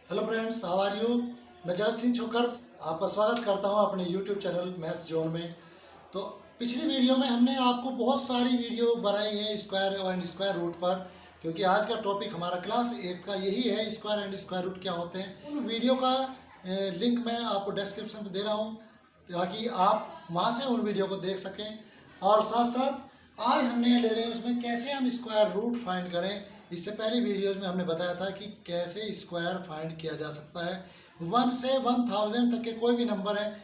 Hello friends, how are you. मैं जगत सिंह छोकर आपका स्वागत करता हूं अपने यूट्यूब चैनल मैथ्स जोन में। तो पिछली वीडियो में हमने आपको बहुत सारी वीडियो बनाई है स्क्वायर एंड स्क्वायर रूट पर, क्योंकि आज का टॉपिक हमारा क्लास 8 का यही है, स्क्वायर एंड स्क्वायर रूट क्या होते हैं। उन वीडियो का लिंक मैं आपको डिस्क्रिप्शन में दे रहा हूँ ताकि आप वहाँ से उन वीडियो को देख सकें। और साथ साथ आज हमने ले रहे हैं उसमें कैसे हम स्क्वायर रूट फाइंड करें। इससे पहले वीडियोज़ में हमने बताया था कि कैसे स्क्वायर फाइंड किया जा सकता है। 1 से 1000 तक के कोई भी नंबर है,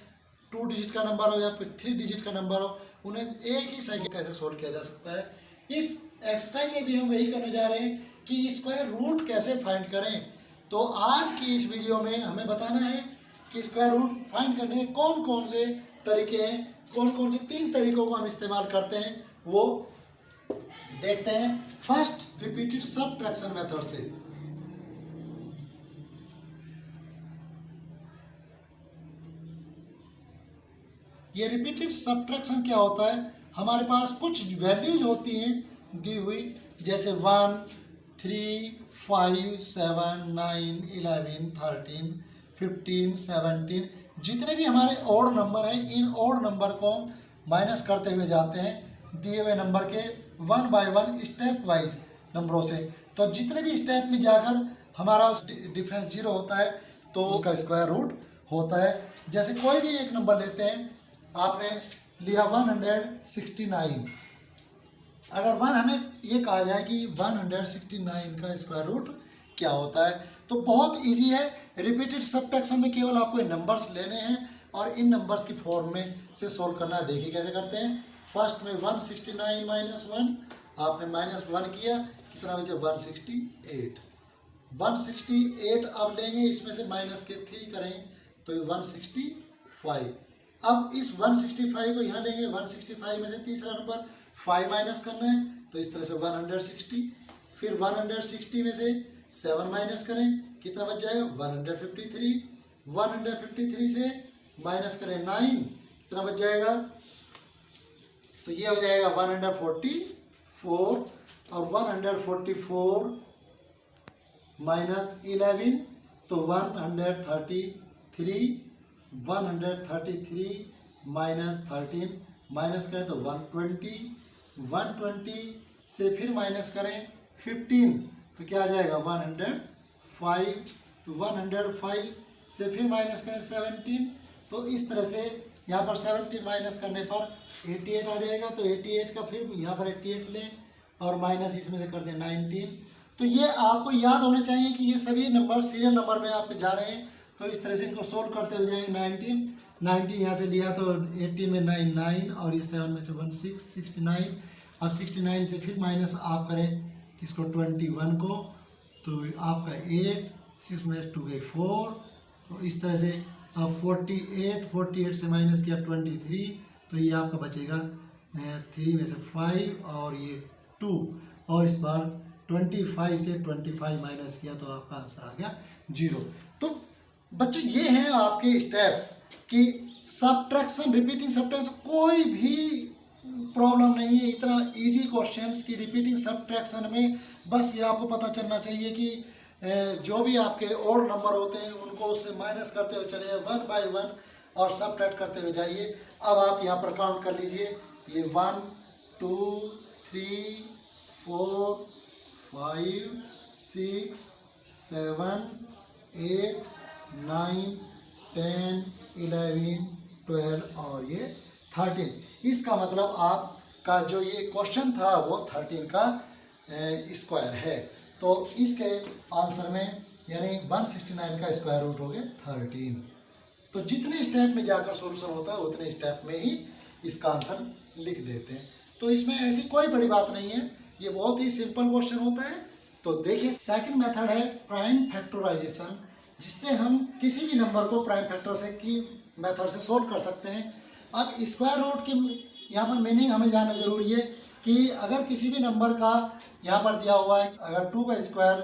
2 डिजिट का नंबर हो या फिर 3 डिजिट का नंबर हो, उन्हें एक ही साइकिल कैसे सोल्व किया जा सकता है। इस एक्सरसाइज में भी हम वही करने जा रहे हैं कि स्क्वायर रूट कैसे फाइंड करें। तो आज की इस वीडियो में हमें बताना है कि स्क्वायर रूट फाइंड करने के कौन कौन से तरीके हैं, कौन कौन से 3 तरीकों को हम इस्तेमाल करते हैं वो देखते हैं। फर्स्ट, रिपीटेड सबट्रैक्शन मेथड से। ये रिपीटेड सबट्रैक्शन क्या होता है, हमारे पास कुछ वैल्यूज होती हैं दी हुई, जैसे 1, 3, 5, 7, 9, 11, 13, 15, 17, जितने भी हमारे ऑड नंबर हैं, इन ऑड नंबर को माइनस करते हुए जाते हैं दिए हुए नंबर के 1 बाय 1 स्टेप वाइज नंबरों से। तो जितने भी स्टेप में जाकर हमारा डिफरेंस 0 होता है तो उसका स्क्वायर रूट होता है। जैसे कोई भी एक नंबर लेते हैं, आपने लिया 169, अगर 1 हमें ये कहा जाए कि 169 का स्क्वायर रूट क्या होता है, तो बहुत इजी है। रिपीटेड सबट्रैक्शन में केवल आपको ये नंबर्स लेने हैं और इन नंबर्स की फॉर्म में से सोल्व करना है। देखिए कैसे करते हैं। फर्स्ट में 169 माइनस 1, आपने माइनस 1 किया, कितना बचा 168। 168 अब लेंगे, इसमें से माइनस के 3 करें तो 165। अब इस 165 को यहाँ लेंगे, 165 में से तीसरा नंबर 5 माइनस करना है, तो इस तरह से 160। फिर 160 में से 7 माइनस करें, कितना बच जाएगा 153। 153 से माइनस करें 9, कितना बच जाएगा, तो ये हो जाएगा 144। और 144 माइनस 11 तो 133। 133 माइनस 13 माइनस करें तो 120। 120 से फिर माइनस करें 15 तो क्या आ जाएगा 105। तो 105 से फिर माइनस करें 17, तो इस तरह से यहाँ पर 17 माइनस करने पर 88 आ जाएगा। तो 88 का फिर यहाँ पर 88 लें और माइनस इसमें से कर दें 19। तो ये आपको याद होने चाहिए कि ये सभी नंबर सीरियल नंबर में आपके जा रहे हैं। तो इस तरह से इनको सोल्व करते हुए जाएंगे। 19 यहाँ से लिया तो 18 में 9 9 और ये 7 में से 1 6 69। अब 69 से फिर माइनस आप करें किसको 21 को, तो आपका 8, 6 में 2 गए 4। तो इस तरह से अब 48 से माइनस किया 23, तो ये आपका बचेगा 3 में से 5 और ये 2, और इस बार 25 से 25 माइनस किया तो आपका आंसर आ गया 0। तो बच्चों ये हैं आपके स्टेप्स कि सबट्रैक्शन, रिपीटिंग सबट्रैक्शन कोई भी प्रॉब्लम नहीं है। इतना इजी क्वेश्चंस की रिपीटिंग सबट्रैक्शन में बस ये आपको पता चलना चाहिए कि जो भी आपके और नंबर होते हैं उनको उससे माइनस करते हुए चले 1 बाय 1 और सबट्रैक्ट करते हुए जाइए। अब आप यहाँ पर काउंट कर लीजिए, ये 1 2 3 4 5 6 7 8 9 10 11 12 और ये 13। इसका मतलब आपका जो ये क्वेश्चन था वो 13 का स्क्वायर है। तो इसके आंसर में यानी 169 का स्क्वायर रूट हो गया 13। तो जितने स्टेप में जाकर सॉल्यूशन होता है उतने स्टेप में ही इसका आंसर लिख देते हैं। तो इसमें ऐसी कोई बड़ी बात नहीं है, ये बहुत ही सिंपल क्वेश्चन होता है। तो देखिए सेकंड मेथड है प्राइम फैक्टराइजेशन, जिससे हम किसी भी नंबर को प्राइम फैक्टर से की मेथड से सोल्व कर सकते हैं। अब स्क्वायर रूट की यहाँ पर मीनिंग हमें जानना जरूरी है कि अगर किसी भी नंबर का यहाँ पर दिया हुआ है, अगर 2 का स्क्वायर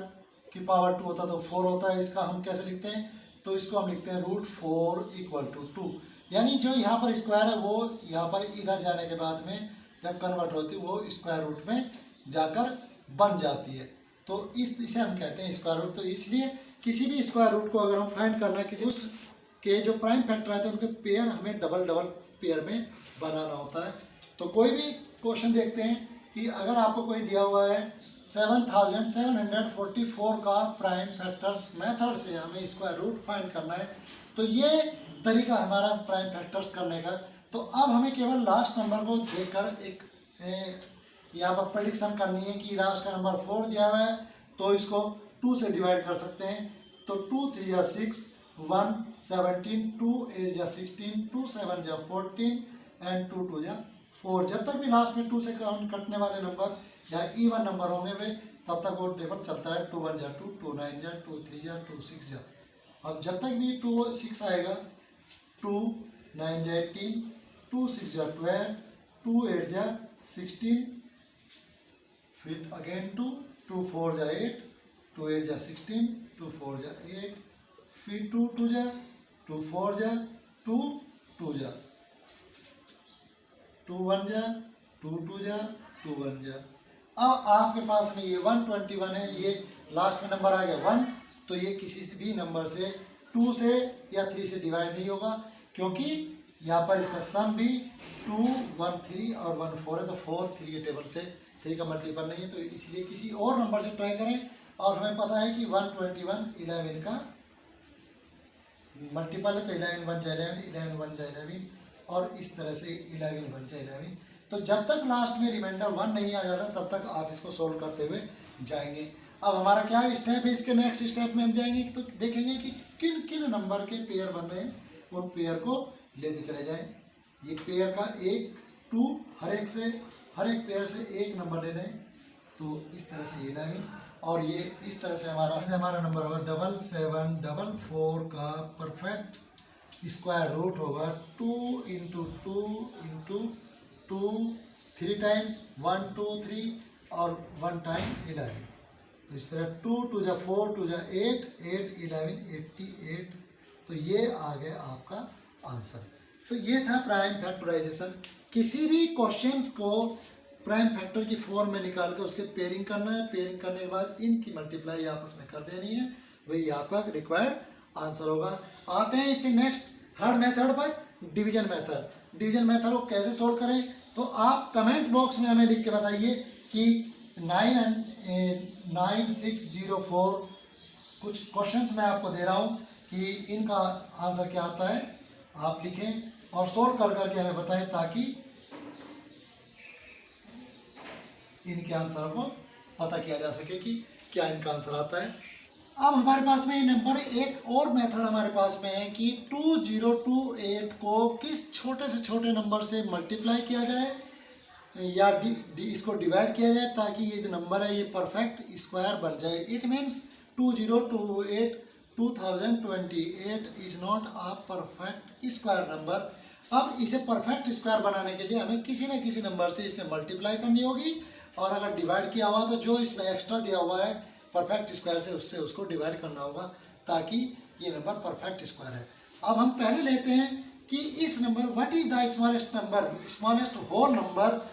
की पावर 2 होता तो 4 होता है, इसका हम कैसे लिखते हैं, तो इसको हम लिखते हैं √4 = 2। यानी जो यहाँ पर स्क्वायर है वो यहाँ पर इधर जाने के बाद में जब कन्वर्ट होती है वो स्क्वायर रूट में जाकर बन जाती है। तो इसे हम कहते हैं स्क्वायर रूट। तो इसलिए किसी भी स्क्वायर रूट को अगर हम फाइंड करना है, किसी उस के जो प्राइम फैक्टर आते हैं उनके पेयर हमें डबल डबल पेयर में बनाना होता है। तो कोई भी क्वेश्चन देखते हैं कि अगर आपको कोई दिया हुआ है 7744 का प्राइम फैक्टर्स मेथड से हमें स्क्वायर रूट फाइंड करना है, तो ये तरीका हमारा प्राइम फैक्टर्स करने का। तो अब हमें केवल लास्ट नंबर को देखकर एक यहाँ पर प्रेडिक्शन करनी है कि लास्ट का नंबर 4 दिया हुआ है तो इसको 2 से डिवाइड कर सकते हैं। तो 2 3 या 6, 1 17, 2 8 या 16, 2 7 या 14 एंड 2 2 या 4। जब तक भी लास्ट में 2 से कटने वाले नंबर या इवन नंबर होंगे वे तब तक वो टेबल चलता है। 2 1 या 2, 2 9 या 2 3 या 2 6 या। अब जब तक भी 2 6 आएगा 2 9 या 18, 2 6 या 12, 2 8 या 16, फिर अगेन 2 2 4 या 8, 2 8 या 16, 2 4 या 8, फिर 2 2 या 2 4 या 2 2 या 2 1 या 2 2 या 2 1 या। अब आपके पास में ये 121 है, ये लास्ट में नंबर आ गया 1, तो ये किसी से भी नंबर से 2 से या 3 से डिवाइड नहीं होगा, क्योंकि यहाँ पर इसका सम भी 2 1 3 और 1 4 है। तो 4 3 के टेबल से 3 का मल्टीपल नहीं है, तो इसलिए किसी और नंबर से ट्राई करें। और हमें पता है कि 121 11 का मल्टीपल है, तो 11 1 जा 11, 11 1 जा 11 और इस तरह से 11 1 जा 11। तो जब तक लास्ट में रिमाइंडर 1 नहीं आ जाता तब तक आप इसको सोल्व करते हुए जाएंगे। अब हमारा क्या स्टेप है, इसके नेक्स्ट स्टेप में हम जाएंगे तो देखेंगे कि किन किन नंबर के पेयर बन रहे हैं, उन पेयर को लेते चले जाएं। ये पेयर का 1 2 हर एक पेयर से एक नंबर ले लें, तो इस तरह से 11 और ये इस तरह से हमारा नंबर होगा 7744 का परफेक्ट स्क्वायर रूट होगा 2 इंटू 2 इंटू 2 3 टाइम्स 1 2 3 और 1 टाइम 11। तो इस तरह 2 2 जा 4 2 जा 8 8 11 88। तो ये आ गया आपका आंसर। तो ये था प्राइम फैक्टराइजेशन। किसी भी क्वेश्चंस को प्राइम फैक्टर की फॉर्म में निकाल कर उसके पेयरिंग करना है। पेयरिंग करने के बाद इनकी मल्टीप्लाई आपस में कर देनी है, वही आपका रिक्वायर्ड आंसर होगा। आते हैं इससे नेक्स्ट थर्ड मेथड पर, डिवीजन मेथड। डिवीजन मेथड को कैसे सोल्व करें, तो आप कमेंट बॉक्स में हमें लिख के बताइए कि 9604 कुछ क्वेश्चंस मैं आपको दे रहा हूँ कि इनका आंसर क्या आता है, आप लिखें और सोल्व कर करके हमें बताएं ताकि इनके आंसर को पता किया जा सके कि क्या इनका आंसर आता है। अब हमारे पास में ये नंबर एक और मेथड हमारे पास में है कि 2028 को किस छोटे से छोटे नंबर से मल्टीप्लाई किया जाए या इसको डिवाइड किया जाए ताकि ये जो नंबर है ये परफेक्ट स्क्वायर बन जाए। It means 2028 2028 is not a perfect square number. अब इसे परफेक्ट स्क्वायर बनाने के लिए हमें किसी न किसी नंबर से इसे मल्टीप्लाई करनी होगी, और अगर डिवाइड किया हुआ तो जो इसमें एक्स्ट्रा दिया हुआ है परफेक्ट स्क्वायर से उससे उसको डिवाइड करना होगा ताकि ये नंबर परफेक्ट स्क्वायर है। अब हम पहले लेते हैं कि इस number what is the smallest number, smallest whole number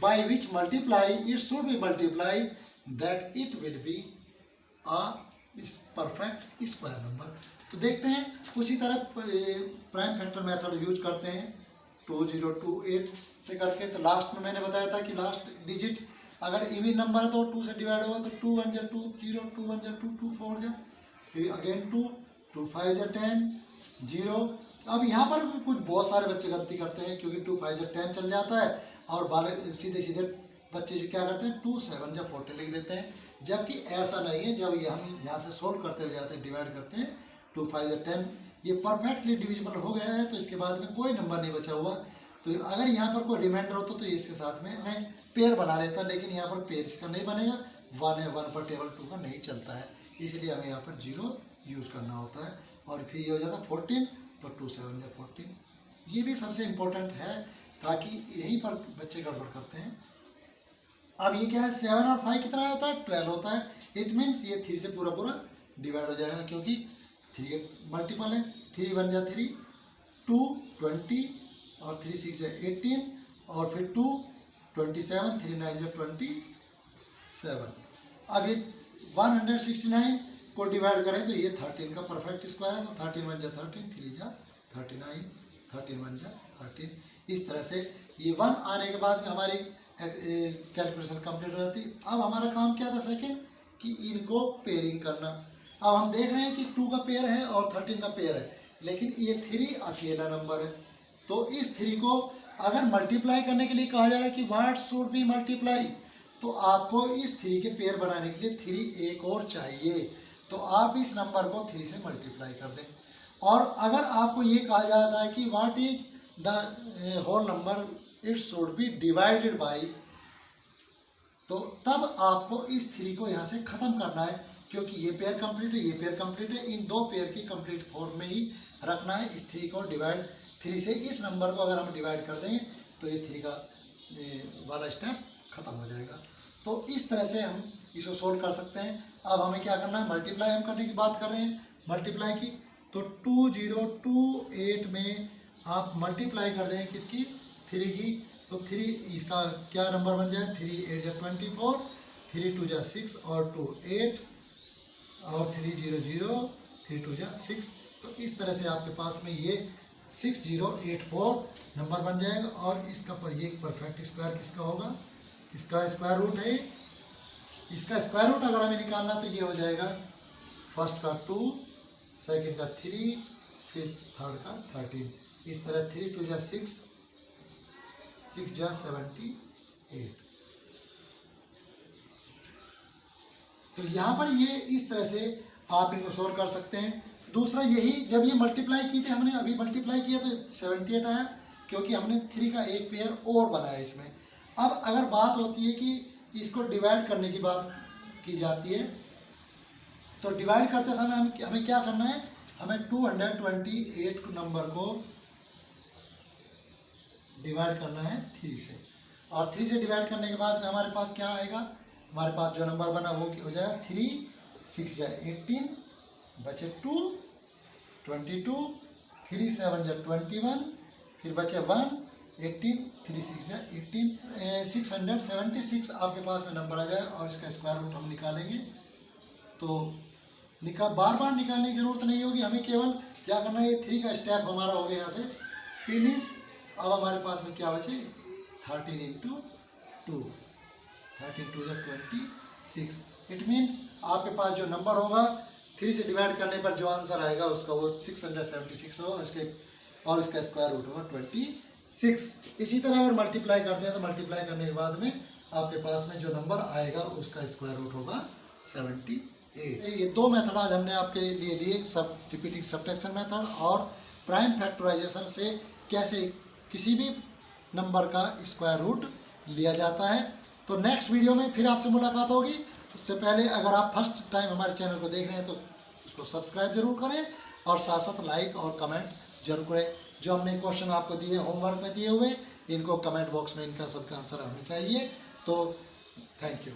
by which multiply it should be multiplied that it will be a perfect square number. तो देखते हैं उसी तरह प्राइम फैक्टर मेथड यूज करते हैं 2028 से करके। तो लास्ट में मैंने बताया था कि लास्ट डिजिट अगर इवन नंबर है तो 2 से डिवाइड होगा, तो 2 1 जा 2 0, 2 1 जा 2 2 4 जा, फिर अगेन 2 2 5 जा 10 0। अब यहाँ पर कुछ बहुत सारे बच्चे गलती करते हैं क्योंकि 2 5 जा 10 चल जाता है और बाले सीधे सीधे बच्चे क्या करते हैं 2 7 जा 14 लिख देते हैं, जबकि ऐसा नहीं है। जब ये हम यहाँ से सोल्व करते हुए जाते हैं डिवाइड करते हैं 2 5 जा 10 ये परफेक्टली डिविजिबल हो गया है, तो इसके बाद में कोई नंबर नहीं बचा हुआ। तो अगर यहाँ पर कोई रिमाइंडर होता तो इसके साथ में मैं पेयर बना लेता, लेकिन यहाँ पर पेयर इसका नहीं बनेगा, 1 है 1 पर टेबल 2 का नहीं चलता है, इसलिए हमें यहाँ पर 0 यूज करना होता है। और फिर ये हो जाता है 14, तो 2 7 या 14। ये भी सबसे इम्पोर्टेंट है ताकि यहीं पर बच्चे गड़बड़ करते हैं। अब ये क्या है 7 और 5 कितना होता है 12 होता है। इट मीन्स ये 3 से पूरा पूरा डिवाइड हो जाएगा क्योंकि 3 मल्टीपल है। 3 1 जा 3, 2 20 और 3 6 जा 18 और फिर 2 27, 3 9 जा 27। अब ये 169 को डिवाइड करें तो ये 13 का परफेक्ट स्क्वायर है, तो 13 1 जा 13, 3 जा 39, 13 1 जा 13। इस तरह से ये 1 आने के बाद में हमारी कैलकुलेशन कंप्लीट हो जाती। अब हमारा काम क्या था सेकंड, कि इनको पेयरिंग करना। अब हम देख रहे हैं कि 2 का पेयर है और 13 का पेयर है, लेकिन ये 3 अकेला नंबर है। तो इस 3 को अगर मल्टीप्लाई करने के लिए कहा जा रहा है कि व्हाट शुड बी मल्टीप्लाई, तो आपको इस 3 के पेयर बनाने के लिए 3 एक और चाहिए, तो आप इस नंबर को 3 से मल्टीप्लाई कर दें। और अगर आपको ये कहा जाता है कि what is the whole number, it should be divided by, तो तब आपको इस 3 को यहाँ से ख़त्म करना है, क्योंकि ये पेयर कंप्लीट है, ये पेयर कंप्लीट है, इन 2 पेयर की कंप्लीट फॉर्म में ही रखना है। इस 3 को डिवाइड 3 से इस नंबर को अगर हम डिवाइड कर देंगे तो ये 3 का वाला स्टेप ख़त्म हो जाएगा। तो इस तरह से हम इसको सोल्व कर सकते हैं। अब हमें क्या करना है, मल्टीप्लाई हम करने की बात कर रहे हैं, मल्टीप्लाई की, तो 2028 में आप मल्टीप्लाई कर दें किसकी, 3 की, तो 3 इसका क्या नंबर बन जाए, 3 8 जा 24, 3 2 जा 6 और 2 8 और 3 0 0, 3 2 जा 6। तो इस तरह से आपके पास में ये 6084 नंबर बन जाएगा। और इसका पर ये परफेक्ट स्क्वायर किसका होगा, किसका स्क्वायर रूट है, इसका स्क्वायर रूट अगर हमें निकालना तो ये हो जाएगा फर्स्ट का 2, सेकंड का 3, फिर थर्ड का 13। इस तरह 3 2 जा 6, 6 जा 78। तो यहाँ पर ये इस तरह से आप इनको सोल्व कर सकते हैं। दूसरा यही, जब ये मल्टीप्लाई की थी हमने, अभी मल्टीप्लाई किया तो 78 आया, क्योंकि हमने 3 का एक पेयर और बनाया इसमें। अब अगर बात होती है कि इसको डिवाइड करने की बात की जाती है, तो डिवाइड करते समय हमें क्या करना है, हमें 228 नंबर को डिवाइड करना है 3 से, और 3 से डिवाइड करने के बाद में हमारे पास क्या आएगा, हमारे पास जो नंबर बना वो हो जाएगा 3 6 जा 18, बचे 2 22, 3 7 जा 21, फिर बचे 1 18, 3 6 जा 18, 676 आपके पास में नंबर आ जाए। और इसका स्क्वायर रूट हम निकालेंगे, तो बार बार निकालने की ज़रूरत नहीं होगी, हमें केवल क्या करना है, ये 3 का स्टेप हमारा हो गया यहाँ से फिनिश। अब हमारे पास में क्या बचे, 13 × 2, 13 2 जा 26। इट मीन्स आपके पास जो नंबर होगा 3 से डिवाइड करने पर जो आंसर आएगा उसका वो 676 होगा, और इसका स्क्वायर रूट होगा 26। इसी तरह अगर मल्टीप्लाई करते हैं तो मल्टीप्लाई करने के बाद में आपके पास में जो नंबर आएगा उसका स्क्वायर रूट होगा 78। ये 2 मेथड आज हमने आपके लिए लिए, सब रिपीटिंग सब्ट्रैक्शन मेथड और प्राइम फैक्टराइजेशन से कैसे किसी भी नंबर का स्क्वायर रूट लिया जाता है। तो नेक्स्ट वीडियो में फिर आपसे मुलाकात होगी। उससे पहले अगर आप फर्स्ट टाइम हमारे चैनल को देख रहे हैं तो उसको सब्सक्राइब जरूर करें, और साथ साथ लाइक और कमेंट जरूर करें। जो हमने क्वेश्चन आपको दिए होमवर्क में दिए हुए, इनको कमेंट बॉक्स में इनका सबका आंसर हमें चाहिए। तो थैंक यू।